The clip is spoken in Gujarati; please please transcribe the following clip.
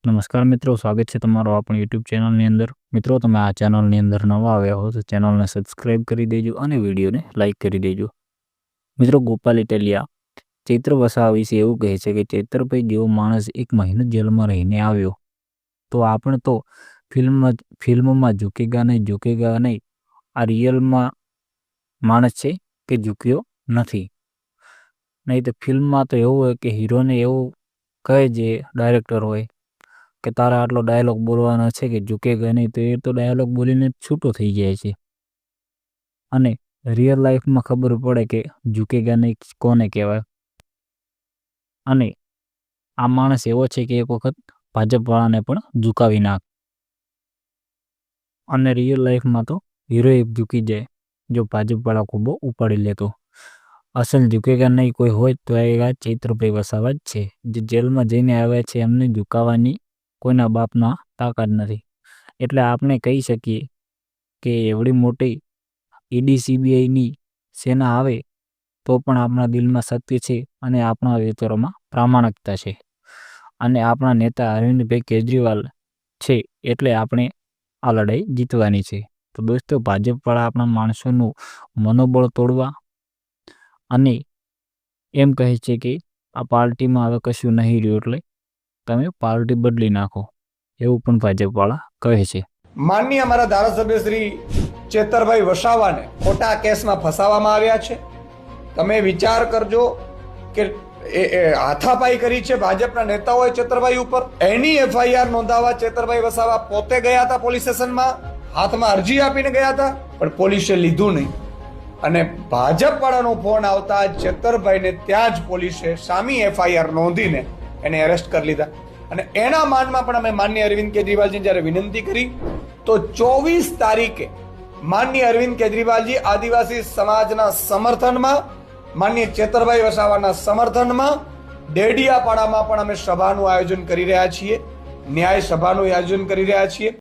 નમસ્કાર મિત્રો, સ્વાગત છે તમારો આપણી યુટ્યુબ ચેનલની અંદર। મિત્રો, તમે આ ચેનલની અંદર નવા આવ્યા હો તો ચેનલને સબસ્ક્રાઈબ કરી દેજો અને વિડીયોને લાઇક કરી દેજો। મિત્રો, ગોપાલ ઇટાલિયા ચૈત્ર વસાવા વિશે એવું કહે છે કે ચૈત્રભાઈ જેવો માણસ એક મહિનો જેલમાં રહીને આવ્યો તો આપણે તો ફિલ્મમાં ઝૂકેગા નહીં, આ રિયલમાં માણસ છે કે ઝૂક્યો નથી। નહીં તો ફિલ્મમાં તો એવું હોય કે હીરોને એવું કહે જે ડાયરેક્ટર હોય કે તારે આટલો ડાયલોગ બોલવાનો છે કે ઝૂકેગા નહીં, તો એ તો ડાયલોગ બોલીને છૂટો થઈ જાય છે અને રિયલ લાઈફમાં ખબર પડે કે ઝૂકેગા નહીં કોને કહેવાય। અને આ માણસ એવો છે કે એક વખત ભાજપવાળાને પણ ઝુકાવી નાખ, અને રિયલ લાઈફમાં તો હીરો ઝૂકી જાય જો ભાજપવાળા ખૂબ ઉપાડી લેતો। અસલ ઝૂકેગા નહીં કોઈ હોય તો એ ચૈત્રભાઈ વસાવા જ છે, જે જેલમાં જઈને આવ્યા છે। એમને ઝુકાવવાની કોઈના બાપના તાકાત નથી, એટલે આપણે કહી શકીએ કે એવડી મોટી ઈડી સીબીઆઈની સેના આવે તો પણ આપણા દિલમાં સત્ય છે અને આપણા વિચારોમાં પ્રામાણિકતા છે, અને આપણા નેતા અરવિંદભાઈ કેજરીવાલ છે એટલે આપણે આ લડાઈ જીતવાની છે। તો દોસ્તો, ભાજપવાળા આપણા માણસોનું મનોબળ તોડવા અને એમ કહે છે કે આ પાર્ટીમાં હવે કશું નહીં રહ્યું એટલે તમે પાર્ટી બદલી નાખો, એવું પણ ભાજપવાળા કહે છે। માનનીય અમારા ધારાસભ્ય શ્રી ચેતરભાઈ વસાવાને ખોટા કેસમાં ફસાવવામાં આવ્યા છે। તમે વિચાર કરજો કે હાથાપાઈ કરી છે ભાજપના નેતાઓએ ચેતરભાઈ ઉપર। એની એફઆઈઆર નોંધાવવા ચેતરભાઈ વસાવા પોતે ગયા હતા પોલીસ સ્ટેશનમાં, હાથમાં અરજી આપીને ગયા હતા, પણ પોલીસે લીધું નહીં। અને ભાજપ વાળાનો ફોન આવતા ચેતરભાઈને ત્યાં જ પોલીસે સામી એફઆઈઆર નોંધીને એને એરેસ્ટ કરી લીધા। અને એના માનમાં પણ અમે માનનીય અરવિંદ કેજરીવાલજી જ્યારે વિનંતી કરી તો 24 તારીખે માનનીય અરવિંદ કેજરીવાલજી આદિવાસી સમાજના સમર્થનમાં, માનનીય ચેતરભાઈ વસાવાના સમર્થનમાં ડેડિયાપાડામાં પણ અમે સભાનું આયોજન કરી રહ્યા છીએ, ન્યાય સભાનું આયોજન કરી રહ્યા છીએ।